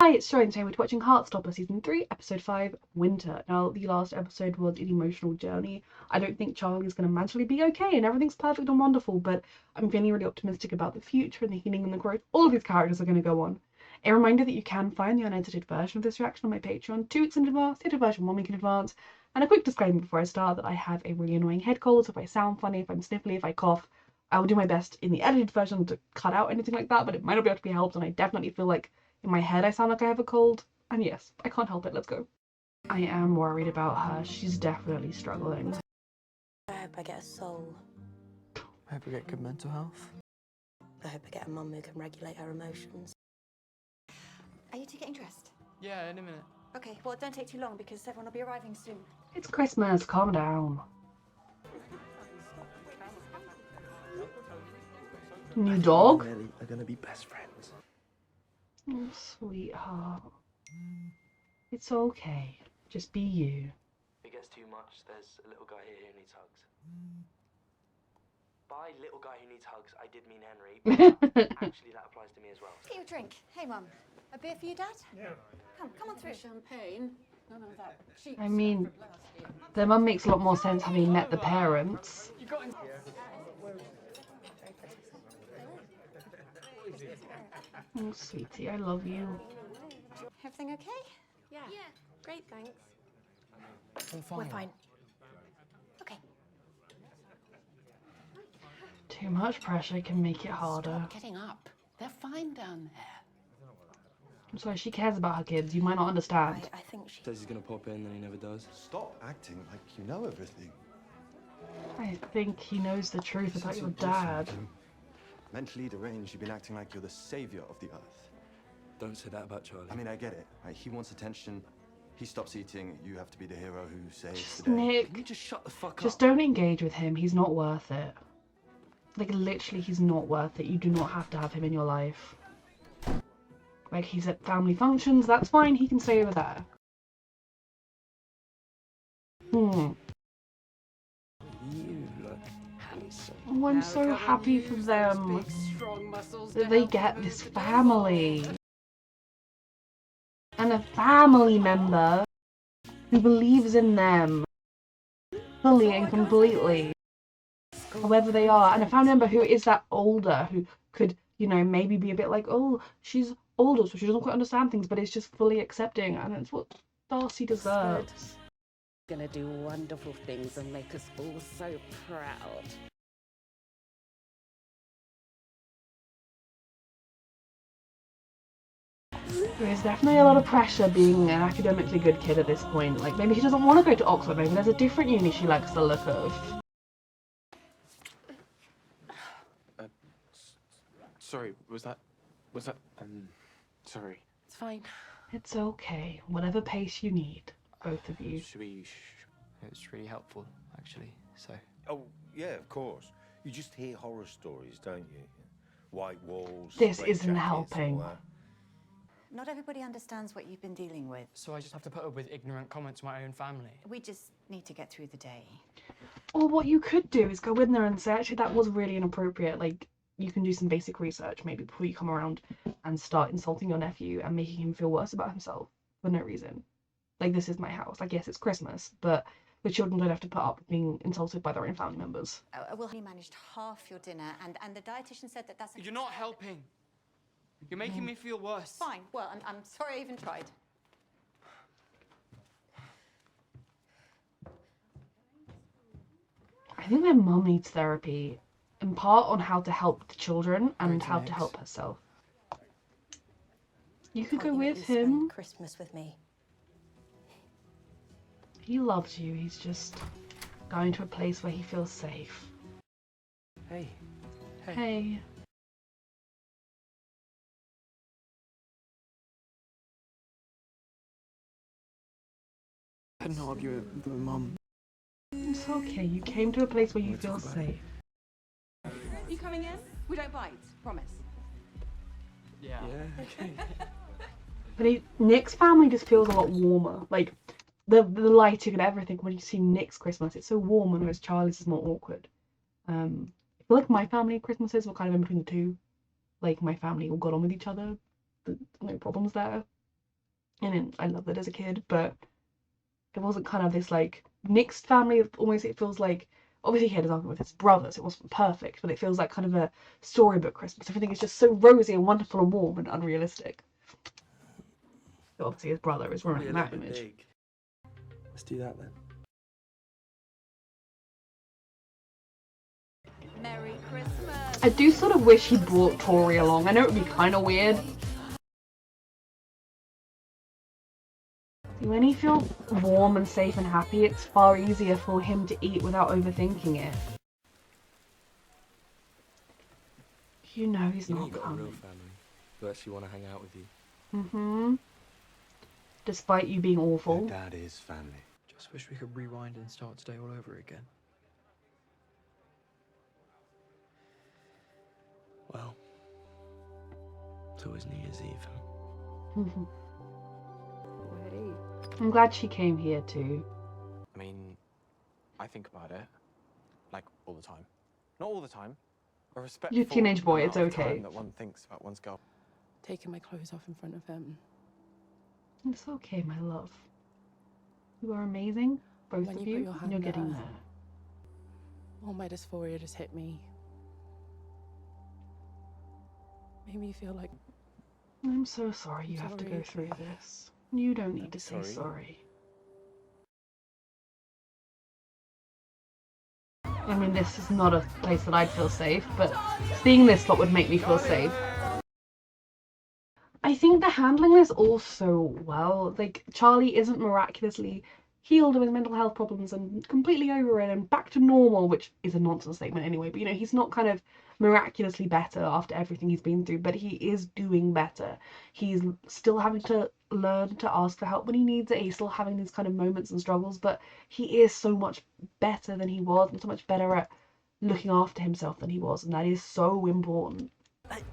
Hi, it's Joy, and today we're watching Heartstopper Season 3, Episode 5, Winter. Now, the last episode was an emotional journey. I don't think Charlie's going to magically be okay and everything's perfect and wonderful, but I'm feeling really optimistic about the future and the healing and the growth all of these characters are going to go on. A reminder that you can find the unedited version of this reaction on my Patreon 2 weeks in advance, the edited version 1 week in advance, and a quick disclaimer before I start that I have a really annoying head cold, so if I sound funny, if I'm sniffly, if I cough, I will do my best in the edited version to cut out anything like that, but it might not be able to be helped, and I definitely feel like in my head I sound like I have a cold, and yes, I can't help it, let's go. I am worried about her, she's definitely struggling. I hope I get a soul. I hope we get good mental health. I hope I get a mum who can regulate her emotions. Are you two getting dressed? Yeah, in a minute. Okay, well, don't take too long because everyone will be arriving soon. It's Christmas, calm down. New dog? Nelly are gonna be best friends. Oh, sweetheart. It's okay. Just be you. If it gets too much, there's a little guy here who needs hugs. By little guy who needs hugs, I did mean Henry, but actually that applies to me as well. Get you a drink. Hey, Mum. A beer for you, Dad? Yeah. Come on through. Champagne. None of that cheap I mean, stuff from last year. their mum makes a lot more sense having met the parents. You got him. Oh, sweetie, I love you. Everything okay? Yeah, great, thanks. I'm fine. We're fine. Okay. Too much pressure can make it harder. Stop getting up. They're fine down there. I'm sorry, she cares about her kids, you might not understand. I think she... Says he's gonna pop in, then he never does. Stop acting like you know everything. I think he knows the truth about your dad. Mentally deranged, you've been acting like you're the savior of the earth. Don't say that about Charlie. I mean, I get it. Right? He wants attention. He stops eating. You have to be the hero who saves Just the day. Nick, Can you just shut the fuck just up? don't engage with him, he's not worth it. Like, literally, he's not worth it. You do not have to have him in your life. Like, he's at family functions, that's fine, he can stay over there. You look handsome. Oh, I'm so happy for them Big, strong muscles that to they help get move this the devil. family. And a family member who believes in them fully and completely. Whoever they are. And a family member who is that older, who could, you know, maybe be a bit like, oh, she's older, so she doesn't quite understand things, but it's just fully accepting, and it's what Darcy deserves. Gonna do wonderful things and make us all so proud. There is definitely a lot of pressure being an academically good kid at this point. Like, maybe she doesn't want to go to Oxford, maybe there's a different uni she likes the look of. Sorry, was that... sorry. It's fine. It's okay. Whatever pace you need, both of you. Should we... It's really helpful, actually, so... Oh, yeah, of course. You just hear horror stories, don't you? White walls. This red isn't jackets, helping. all that. Not everybody understands what you've been dealing with. So I just have to put up with ignorant comments from my own family? We just need to get through the day. Or what you could do is go in there and say, actually, that was really inappropriate. Like, you can do some basic research maybe before you come around and start insulting your nephew and making him feel worse about himself for no reason. Like, this is my house. Like, yes, it's Christmas, but the children don't have to put up with being insulted by their own family members. Well, you managed half your dinner, and the dietitian said that that's... You're not helping. You're making me feel worse. Fine. Well, I'm sorry I even tried. I think their mum needs therapy, in part on how to help the children and to how to Nick's. help herself. You could Can't go you let with you spend him. Christmas with me. He loves you. He's just going to a place where he feels safe. Hey. Hey. I didn't argue with my mum. It's okay. You came to a place where you We'll feel talk about it. safe. You coming in? We don't bite. Promise. Yeah, okay. But Nick's family just feels a lot warmer. Like, the lighting and everything, when you see Nick's Christmas, it's so warm, whereas Charlie's is more awkward. I feel like my family Christmases were kind of in between the two. Like, my family all got on with each other. No problems there. And I loved it as a kid, but it wasn't kind of this like mixed family. Almost it feels like obviously he had his argument with his brothers. It wasn't perfect, but it feels like kind of a storybook Christmas. Everything is just so rosy and wonderful and warm and unrealistic. But obviously his brother is ruining that image. Big. Let's do that then. Merry Christmas. I do sort of wish he brought Tori along. I know it would be kind of weird. When he feels warm and safe and happy, it's far easier for him to eat without overthinking it. You know he's You know not you've got a real coming. family who actually want to hang out with you. Mm-hmm. Despite you being awful. Your dad is family. Just wish we could rewind and start today all over again. Well, it's always New Year's Eve. I'm glad she came here too. I mean, I think about it, like, all the time. Not all the time. A respectful You're a teenage boy, it's amount of okay. time that one thinks about one's girl. Taking my clothes off in front of him. It's okay, my love. You are amazing, both When of you put you, your and you're hand getting there. there. All my dysphoria just hit me. Made me feel like I'm so sorry you have to go through this. You don't need to say sorry. I mean, this is not a place that I'd feel safe, but seeing this lot would make me feel safe. I think they're handling this all so well. Like, Charlie isn't miraculously healed of his mental health problems and completely over it and back to normal, which is a nonsense statement anyway, but you know, he's not kind of miraculously better after everything he's been through, but he is doing better. He's still having to learn to ask for help when he needs it. He's still having these kind of moments and struggles, but he is so much better than he was and so much better at looking after himself than he was, and that is so important.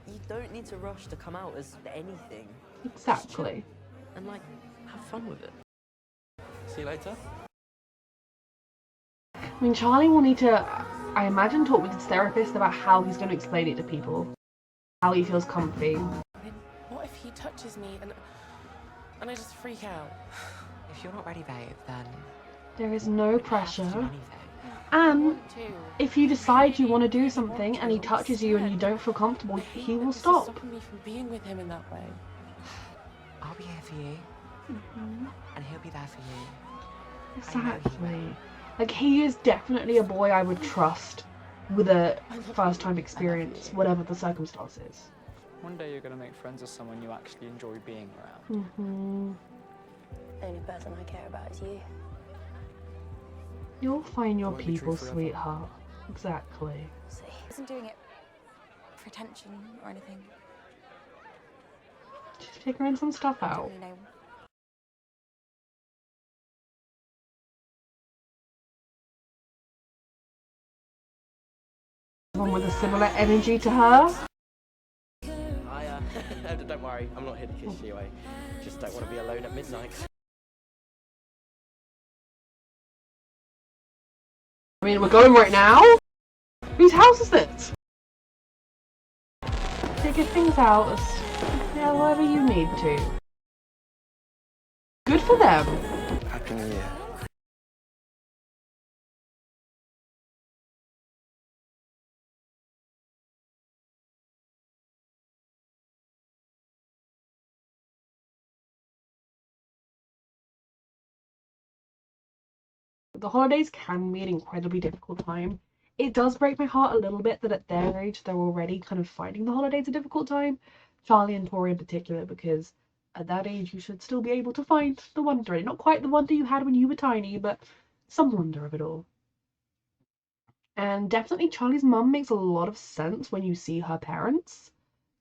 You don't need to rush to come out as anything. Exactly. And, like, have fun with it. See you later. I mean, Charlie will need to, I imagine, talk with his therapist about how he's going to explain it to people. How he feels comfy. I mean, what if he touches me and I just freak out? If you're not ready, babe, then There is no you have to do pressure. anything. And To. if you decide you want to do something and he touches you and you don't feel comfortable, he will This is stop. stopping me from being with him in that way. I'll be here for you, and he'll be there for you. Exactly. Like, he is definitely a boy I would trust with a first time experience, whatever the circumstances. One day you're going to make friends with someone you actually enjoy being around. The only person I care about is you. You'll find your Won't be true people, forever. sweetheart. Exactly. See. Isn't doing it for attention or anything. Just figuring some stuff I don't out. really know. One with a similar energy to her. Don't worry, I'm not here to kiss you. I just don't want to be alone at midnight. I mean, we're going right now? Whose house is this? Figure things out however you need to. Good for them. Happy New Year. The holidays can be an incredibly difficult time. It does break my heart a little bit that at their age they're already kind of finding the holidays a difficult time. Charlie and Tori in particular, because at that age you should still be able to find the wonder in it. Not quite the wonder you had when you were tiny, but some wonder of it all. And definitely Charlie's mum makes a lot of sense when you see her parents.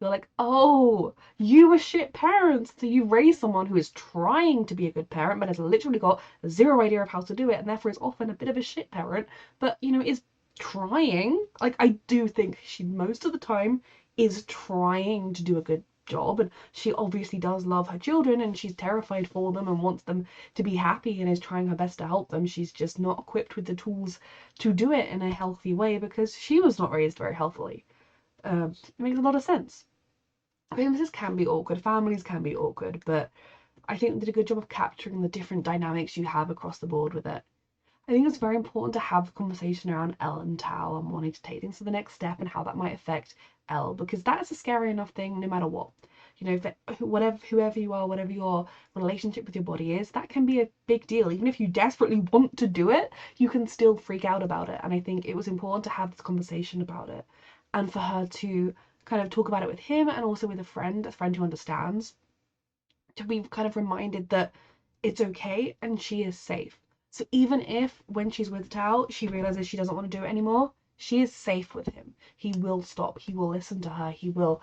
You're like, oh, you were shit parents. So you raise someone who is trying to be a good parent, but has literally got zero idea of how to do it, and therefore is often a bit of a shit parent, but, you know, is trying. Like, I do think she, most of the time, is trying to do a good job, and she obviously does love her children, and she's terrified for them and wants them to be happy and is trying her best to help them. She's just not equipped with the tools to do it in a healthy way because she was not raised very healthily. It makes a lot of sense. Christmases can be awkward, families can be awkward, but I think they did a good job of capturing the different dynamics you have across the board with it. I think it's very important to have the conversation around Elle and Tao and wanting to take things to the next step and how that might affect Elle, because that is a scary enough thing no matter what. You know, whoever you are, whatever your relationship with your body is, that can be a big deal. Even if you desperately want to do it, you can still freak out about it. And I think it was important to have this conversation about it, and for her to kind of talk about it with him and also with a friend who understands, to be kind of reminded that it's okay and she is safe. So even if when she's with Tao, she realizes she doesn't want to do it anymore, she is safe with him. He will stop. He will listen to her. He will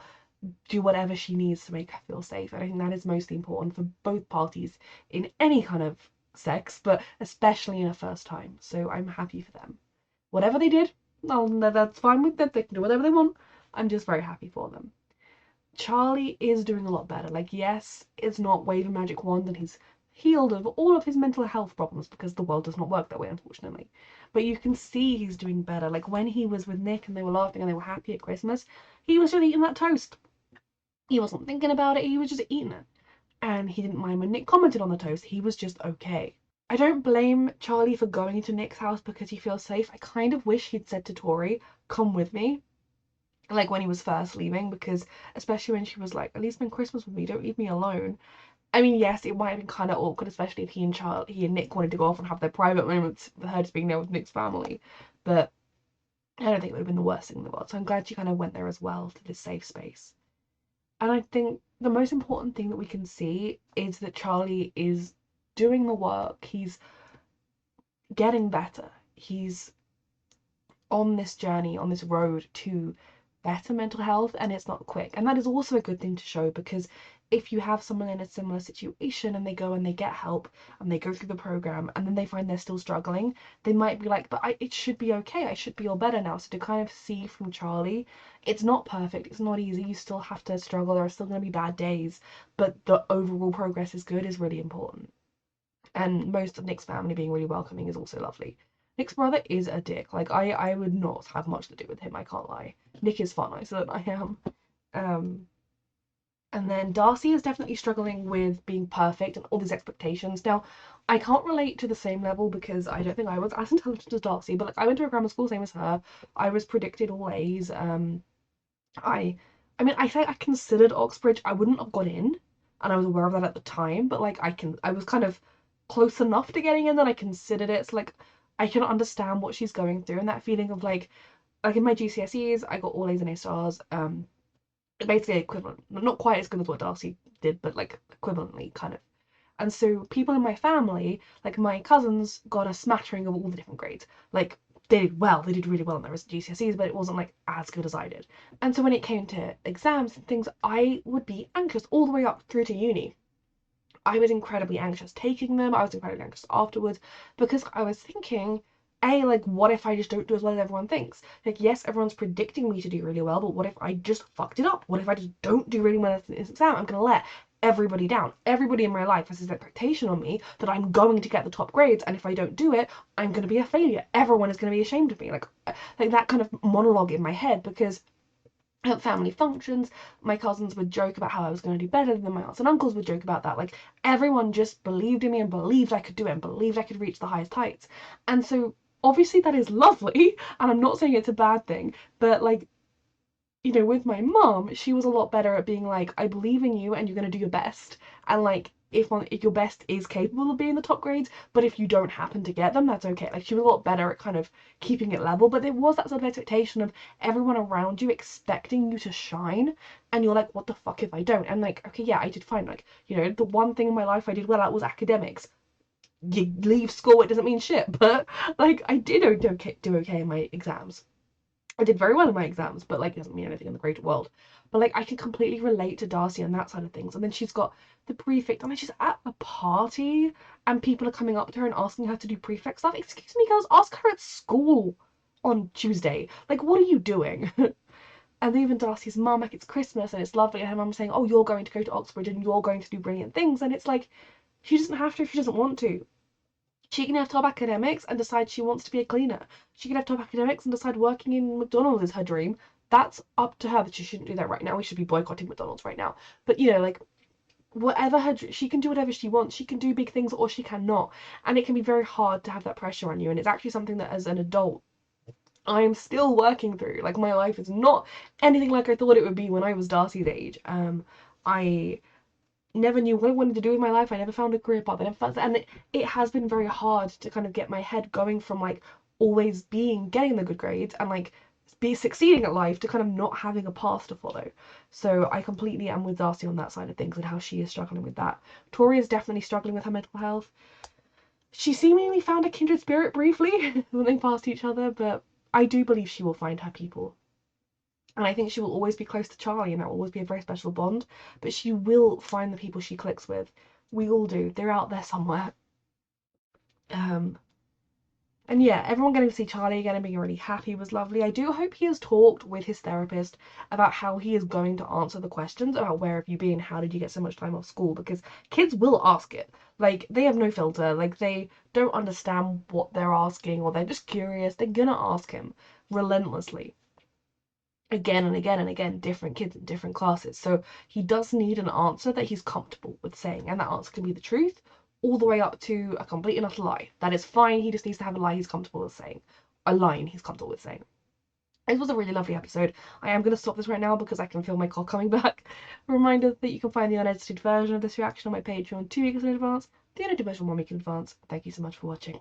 do whatever she needs to make her feel safe. And I think that is mostly important for both parties in any kind of sex, but especially in a first time. So I'm happy for them. Whatever they did, that's fine with them. They can do whatever they want. I'm just very happy for them. Charlie is doing a lot better. Like, yes, it's not wave a magic wand and he's healed of all of his mental health problems, because the world does not work that way, unfortunately. But you can see he's doing better. Like, when he was with Nick and they were laughing and they were happy at Christmas, he was just eating that toast. He wasn't thinking about it, he was just eating it. And he didn't mind when Nick commented on the toast. He was just okay. I don't blame Charlie for going to Nick's house because he feels safe. I kind of wish he'd said to Tori, come with me, like when he was first leaving, because especially when she was like, at least spend Christmas with me, don't leave me alone. I mean, yes, it might have been kind of awkward, especially if he and Nick wanted to go off and have their private moments for her just being there with Nick's family, but I don't think it would have been the worst thing in the world. So I'm glad she kind of went there as well, to this safe space. And I think the most important thing that we can see is that Charlie is doing the work. He's getting better. He's on this journey, on this road to better mental health, and it's not quick. And that is also a good thing to show, because if you have someone in a similar situation and they go and they get help and they go through the program and then they find they're still struggling, they might be like, but it should be okay, I should be all better now. So to kind of see from Charlie, it's not perfect, it's not easy, you still have to struggle, there are still going to be bad days, but the overall progress is good, is really important. And most of Nick's family being really welcoming is also lovely. Nick's brother is a dick. Like, I would not have much to do with him, I can't lie. Nick is far nicer than I am. And then Darcy is definitely struggling with being perfect and all these expectations. Now, I can't relate to the same level because I don't think I was as intelligent as Darcy, but like, I went to a grammar school, same as her. I was predicted all A's. I mean, I say I considered Oxbridge. I wouldn't have got in, and I was aware of that at the time, but like, I was kind of close enough to getting in that I considered it. So like, I can understand what she's going through, and that feeling of like in my GCSEs, I got all A's and A stars. Basically equivalent, not quite as good as what Darcy did, but like equivalently kind of. And so people in my family, like my cousins, got a smattering of all the different grades. Like, they did really well in their GCSEs, but it wasn't like as good as I did. And so when it came to exams and things, I would be anxious all the way up through to uni. I was incredibly anxious taking them, I was incredibly anxious afterwards, because I was thinking, like, what if I just don't do as well as everyone thinks? Like, yes, everyone's predicting me to do really well, but what if I just fucked it up? What if I just don't do really well in this exam? I'm gonna let everybody down. Everybody in my life has this expectation on me that I'm going to get the top grades, and if I don't do it, I'm gonna be a failure. Everyone is gonna be ashamed of me. Like that kind of monologue in my head, because at family functions, my cousins would joke about how I was going to do better than my aunts and uncles would joke about that. Like, everyone just believed in me and believed I could do it and believed I could reach the highest heights. And so obviously that is lovely, and I'm not saying it's a bad thing, but like, you know, with my mom, she was a lot better at being like, I believe in you and you're going to do your best. And like, if your best is capable of being the top grades, but if you don't happen to get them, that's okay. Like, she was a lot better at kind of keeping it level, but there was that sort of expectation of everyone around you expecting you to shine, and you're like, what the fuck if I don't? And like, okay, yeah, I did fine. Like, you know, the one thing in my life I did well at was academics. You leave school, it doesn't mean shit, but like, I did do okay in my exams. I did very well in my exams, but like, it doesn't mean anything in the greater world. But like, I can completely relate to Darcy on that side of things. And then she's got the prefect, and then she's at a party and people are coming up to her and asking her to do prefect stuff. Excuse me, girls, ask her at school on Tuesday. Like, what are you doing? And even Darcy's mum, like, it's Christmas and it's lovely, and her mum's saying, oh, you're going to go to Oxbridge and you're going to do brilliant things. And it's like, she doesn't have to if she doesn't want to. She can have top academics and decide she wants to be a cleaner. She can have top academics and decide working in McDonald's is her dream. That's up to her, but she shouldn't do that right now. We should be boycotting McDonald's right now. But, you know, like, she can do whatever she wants. She can do big things or she cannot, and it can be very hard to have that pressure on you. And it's actually something that as an adult I'm still working through. Like, my life is not anything like I thought it would be when I was Darcy's age. I never knew what I wanted to do with my life. I never found a career path. And it has been very hard to kind of get my head going from like always getting the good grades and like be succeeding at life to kind of not having a path to follow. So I completely am with Darcy on that side of things and how she is struggling with that. Tori is definitely struggling with her mental health. She seemingly found a kindred spirit briefly when they passed each other, but I do believe she will find her people. And I think she will always be close to Charlie, and that will always be a very special bond. But she will find the people she clicks with. We all do. They're out there somewhere. And yeah, everyone getting to see Charlie again and being really happy was lovely. I do hope he has talked with his therapist about how he is going to answer the questions about where have you been, how did you get so much time off school, because kids will ask it. Like, they have no filter. Like, they don't understand what they're asking, or they're just curious. They're gonna ask him relentlessly. Again and again and again, different kids in different classes. So he does need an answer that he's comfortable with saying, and that answer can be the truth, all the way up to a complete and utter lie. That is fine. He just needs to have a lie he's comfortable with saying. A line he's comfortable with saying. This was a really lovely episode. I am going to stop this right now because I can feel my cough coming back. A reminder that you can find the unedited version of this reaction on my Patreon 2 weeks in advance, the unedited version 1 week in advance. Thank you so much for watching.